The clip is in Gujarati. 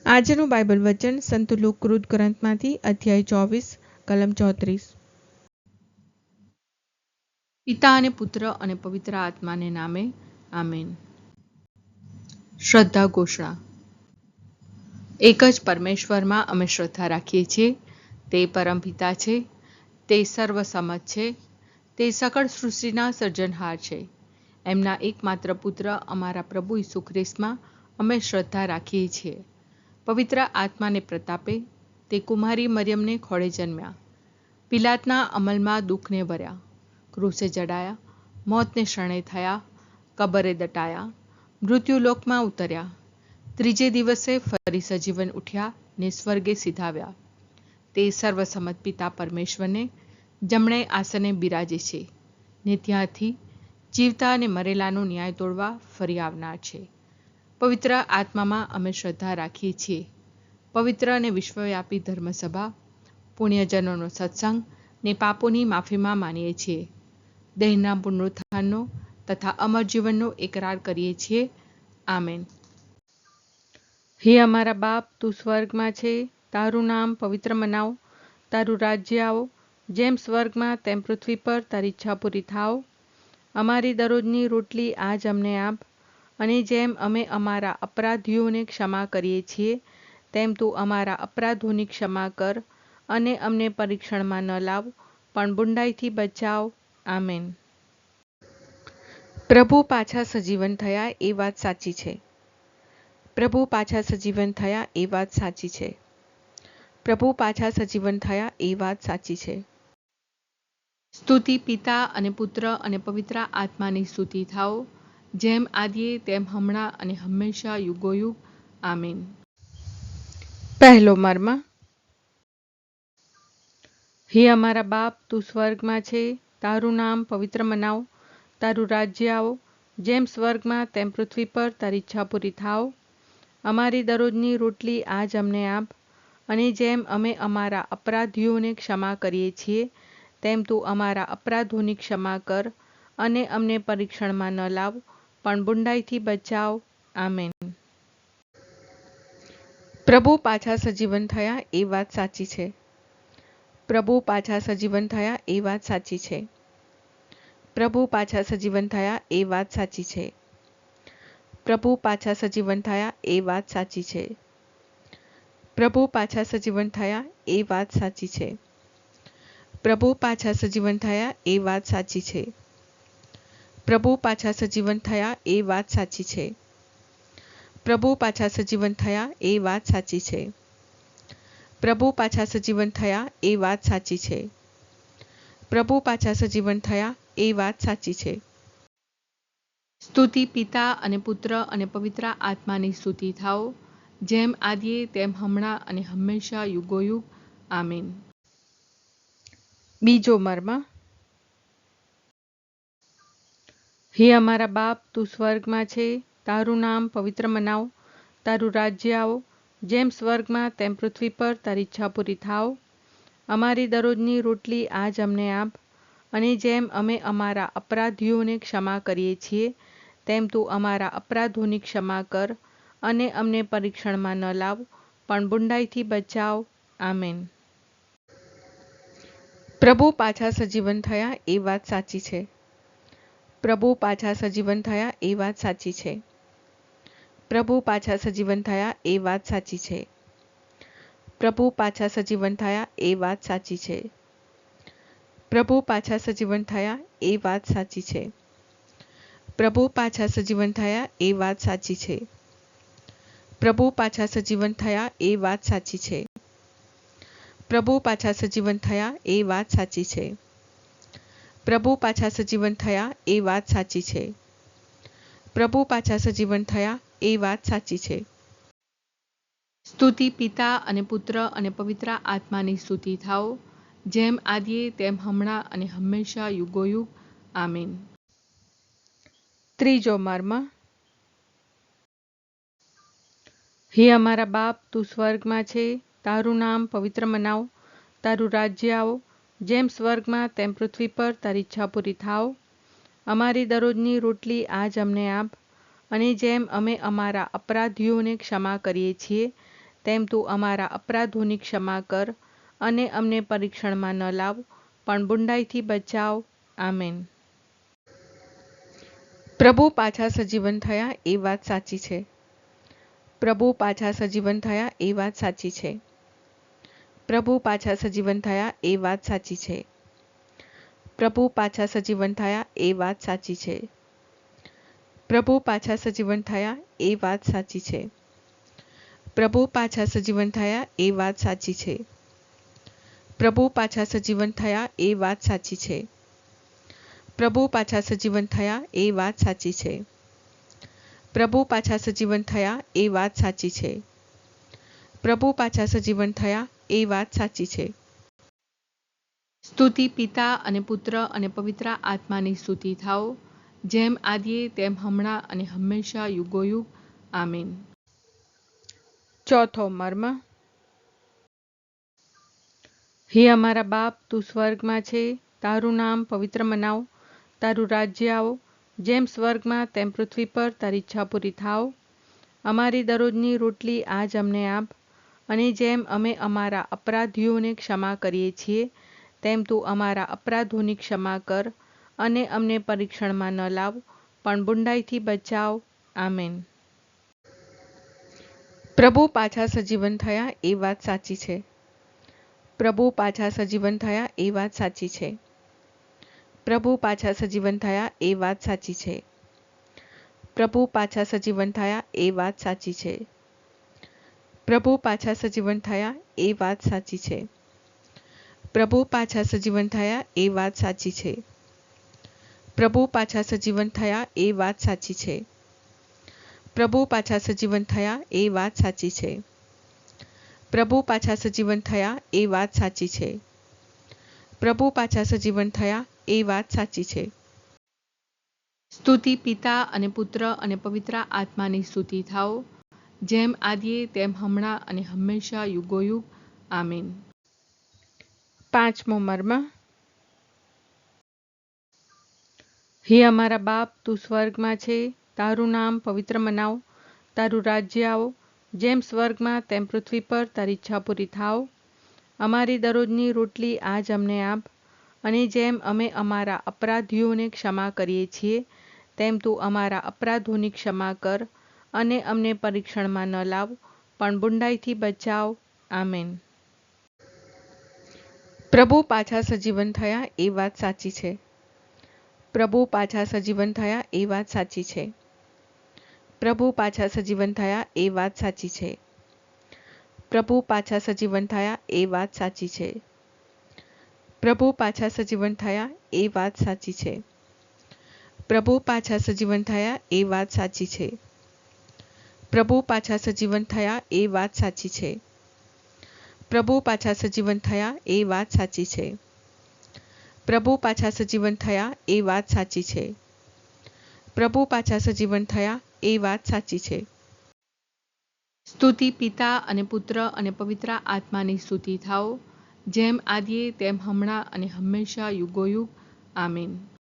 આજનું બાઇબલ વચન સંત લુક ગ્રંથમાંથી અધ્યાય 24 કલમ 34। પિતા અને પુત્ર અને પવિત્ર આત્માને નામે આમેન। શ્રદ્ધા ઘોષણા। એક જ પરમેશ્વરમાં અમે શ્રદ્ધા રાખીએ છીએ। તે પરમપિતા છે, તે સર્વસમત છે, તે સકળ સૃષ્ટિના સર્જનહાર છે। એમના એકમાત્ર પુત્ર અમારા પ્રભુ ઈસુ ખ્રિસ્તમાં અમે શ્રદ્ધા રાખીએ છીએ। પવિત્ર આત્માને પ્રતાપે તે કુમારી મરિયમને ખોળે જન્મ્યા, પિલાતના અમલમાં દુઃખને ભર્યા, ક્રૂસે જડાયા, મોતને શરણે થયા, કબરે દટાયા, મૃત્યુલોકમાં ઉતર્યા, ત્રીજે દિવસે ફરી સજીવન ઉઠ્યા ને સ્વર્ગે સીધાવ્યા। તે સર્વસમત પિતા પરમેશ્વરને જમણે આસને બિરાજે છે ને ત્યાંથી જીવતા અને મરેલાનો ન્યાય તોડવા ફરી આવનાર છે। પવિત્ર આત્મામાં અમે શ્રદ્ધા રાખીએ છીએ। પવિત્ર અને વિશ્વવ્યાપી ધર્મસભા, પુણ્યજનોનો સત્સંગ ને પાપોની માફીમાં માનીએ છીએ। દેહના પુનરુત્થાનનો તથા અમર જીવનનો એકરાર કરીએ છીએ। આમેન। હે અમારા બાપ, તું સ્વર્ગમાં છે, તારું નામ પવિત્ર મનાવ, તારું રાજ્ય આવો, જેમ સ્વર્ગમાં તેમ પૃથ્વી પર તારી ઈચ્છા પૂરી થાવ। અમારી દરરોજની રોટલી આજ અમને આપ, અને જેમ અમે અમારા અપરાધીઓને ક્ષમા કરીએ છીએ તેમ તું અમારા અપરાધોની ક્ષમા કર, અને અમને પરીક્ષણમાં ન લાવ પણ બુંડાઈથી બચાવ। આમેન। પ્રભુ પાછા સજીવન થયા એ વાત સાચી છે। પ્રભુ પાછા સજીવન થયા એ વાત સાચી છે। પ્રભુ પાછા સજીવન થયા એ વાત સાચી છે। સ્તુતિ પિતા અને પુત્ર અને પવિત્ર આત્માની સ્તુતિ થાઓ, જેમ આદિએ તેમ હમણાં અને હંમેશા યુગોયુગ। આમેન। પહેલો મર્મ। હે અમારા બાપ, તું સ્વર્ગમાં છે, તારું નામ પવિત્ર મનાવ, તારું રાજ્ય આવો, જેમ સ્વર્ગમાં તેમ પૃથ્વી પર તારી ઈચ્છા પૂરી થાવ। અમારી દરરોજની રોટલી આજ અમને આપ, અને જેમ અમે અમારા અપરાધીઓને ક્ષમા કરીએ છીએ તેમ તું અમારા અપરાધોની ક્ષમા કર, અને અમને પરીક્ષણમાં ન લાવ પણ બુંડાઈથી બચાવ। આમેન। પ્રભુ પાછા સજીવન થયા એ વાત સાચી છે। પ્રભુ પાછા સજીવન થયા એ વાત સાચી છે। પ્રભુ પાછા સજીવન થયા એ વાત સાચી છે। પ્રભુ પાછા સજીવન થયા એ વાત સાચી છે। પ્રભુ પાછા સજીવન થયા એ વાત સાચી છે। પ્રભુ પાછા સજીવન થયા એ વાત સાચી છે। પ્રભુ પાછા સજીવન થયા એ વાત સાચી છે। પ્રભુ પાછા સજીવન થયા એ વાત સાચી છે। પ્રભુ પાછા સજીવન થયા એ વાત સાચી છે। પ્રભુ પાછા સજીવન થયા એ વાત સાચી છે। સ્તુતિ પિતા અને પુત્ર અને પવિત્ર આત્માની સ્તુતિ થાઓ, જેમ આદિએ તેમ હમણાં અને હંમેશા યુગોયુગ। આમેન। બીજો મર્મ। હે અમારા બાપ, તું સ્વર્ગમાં છે, તારું નામ પવિત્ર મનાવ, તારું રાજ્ય આવો, જેમ સ્વર્ગમાં તેમ પૃથ્વી પર તારી ઈચ્છા પૂરી થાવ। અમારી દરરોજની રોટલી આજ અમને આપ, અને જેમ અમે અમારા અપરાધીઓને ક્ષમા કરીએ છીએ તેમ તું અમારા અપરાધોની ક્ષમા કર, અને અમને પરીક્ષણમાં ન લાવ પણ બુંડાઈથી બચાવ। આમેન। પ્રભુ પાછા સજીવન થયા એ વાત સાચી છે। પ્રભુ પાછા સજીવન થયા એ વાત સાચી છે। પ્રભુ પાછા સજીવન થયા એ વાત સાચી છે। પ્રભુ પાછા સજીવન થયા એ વાત સાચી છે। પ્રભુ પાછા સજીવન થયા એ વાત સાચી છે। પ્રભુ પાછા સજીવન થયા એ વાત સાચી છે। પ્રભુ પાછા સજીવન થયા એ વાત સાચી છે। પ્રભુ પાછા સજીવન થયા એ વાત સાચી છે। પ્રભુ પાછા સજીવન થયા એ વાત સાચી છે। પ્રભુ પાછા સજીવન થયા એ વાત સાચી છે। સ્તુતિ પિતા અને પુત્ર અને પવિત્ર આત્માની સ્તુતિ થાઓ, જેમ આદિએ તેમ હમણાં અને હંમેશા યુગોયુગ। આમેન। ત્રીજો મર્મ। હે અમારા બાપ, તું સ્વર્ગમાં છે, તારું નામ પવિત્ર મનાવ, તારું રાજ્ય આવો, જેમ સ્વર્ગમાં તેમ પૃથ્વી પર તારી ઈચ્છા પૂરી થાવ। અમારી દરરોજની રોટલી આજ અમને આપ, અને જેમ અમે અમારા અપરાધીઓને ક્ષમા કરીએ છીએ તેમ તું અમારા અપરાધોની ક્ષમા કર અને અમને પરીક્ષણમાં ન લાવ, પણ બુંડાઈથી બચાવ. આમેન. પ્રભુ પાછા સજીવન થયા એ વાત સાચી છે. પ્રભુ પાછા સજીવન થયા એ વાત સાચી છે. પ્રભુ પાછા સજીવન થયા એ વાત સાચી છે. પ્રભુ પાછા સજીવન થયા એ વાત સાચી છે. પ્રભુ પાછા સજીવન થયા એ વાત સાચી છે. પ્રભુ પાછા સજીવન થયા એ વાત સાચી છે. પ્રભુ પાછા સજીવન થયા એ વાત સાચી છે. પ્રભુ પાછા સજીવન થયા એ વાત સાચી છે. પ્રભુ પાછા સજીવન થયા એ વાત સાચી છે. પ્રભુ પાછા સજીવન થયા એ વાત સાચી છે. સ્તુતિ પિતા અને પુત્ર અને પવિત્ર આત્માની સ્તુતિ થાઓ, જેમ આદિએ તેમ હમણાં અને હંમેશા યુગોયુગ. આમીન. ચોથો મર્મ. હે અમારા બાપ, તું સ્વર્ગમાં છે, તારું નામ પવિત્ર મનાવ, તારું રાજ્ય આવો, જેમ સ્વર્ગમાં તેમ પૃથ્વી પર તારી ઈચ્છા પૂરી થાવ. અમારી દરરોજની રોટલી આજ અમને આપ, અને જેમ અમે અમારા અપરાધીઓને ક્ષમા કરીએ છીએ, તેમ તું અમારા અપરાધોની ક્ષમા કર અને અમને પરીક્ષણમાં ન લાવ, પણ બુંડાઈથી બચાવ. આમેન. પ્રભુ પાછા સજીવન થયા એ વાત સાચી છે. પ્રભુ પાછા સજીવન થયા એ વાત સાચી છે. પ્રભુ પાછા સજીવન થયા એ વાત સાચી છે. પ્રભુ પાછા સજીવન થયા એ વાત સાચી છે. પ્રભુ પાછા સજીવન થયા એ વાત સાચી છે. પ્રભુ પાછા સજીવન થયા એ વાત સાચી છે. પ્રભુ પાછા સજીવન થયા એ વાત સાચી છે. પ્રભુ પાછા સજીવન થયા એ વાત સાચી છે. પ્રભુ પાછા સજીવન થયા એ વાત સાચી છે. પ્રભુ પાછા સજીવન થયા એ વાત સાચી છે. સ્તુતિ પિતા અને પુત્ર અને પવિત્ર આત્માની સ્તુતિ થાઓ, જેમ આદિએ તેમ હમણાં અને હંમેશા યુગોયુગ. આમીન. પાંચમો મર્મ. હે અમારા બાપ, તું સ્વર્ગમાં છે, તારું નામ પવિત્ર મનાવ, તારું રાજ્ય આવો, જેમ સ્વર્ગમાં તેમ પૃથ્વી પર તારી ઈચ્છા પૂરી થાવ. અમારી દરરોજની રોટલી આજ અમને આપ, અને જેમ અમે અમારા અપરાધીઓને ક્ષમા કરીએ છીએ, તેમ તું અમારા અપરાધોની ક્ષમા કર અને અમને પરીક્ષણમાં ન લાવ, પણ બુંડાઈથી બચાવ. આમેન. પ્રભુ પાછા સજીવન થયા એ વાત સાચી છે. પ્રભુ પાછા સજીવન થયા એ વાત સાચી છે. પ્રભુ પાછા સજીવન થયા એ વાત સાચી છે. પ્રભુ પાછા સજીવન થયા એ વાત સાચી છે. પ્રભુ પાછા સજીવન થયા એ વાત સાચી છે. પ્રભુ પાછા સજીવન થયા એ વાત સાચી છે. પ્રભુ પાછા સજીવન થયા એ વાત સાચી છે. પ્રભુ પાછા સજીવન થયા એ વાત સાચી છે. પ્રભુ પાછા સજીવન થયા એ વાત સાચી છે. પ્રભુ પાછા સજીવન થયા એ વાત સાચી છે. સ્તુતિ પિતા અને પુત્ર અને પવિત્ર આત્માની સ્તુતિ થાઓ, જેમ આદિએ તેમ હમણાં અને હંમેશા યુગોયુગ. આમીન.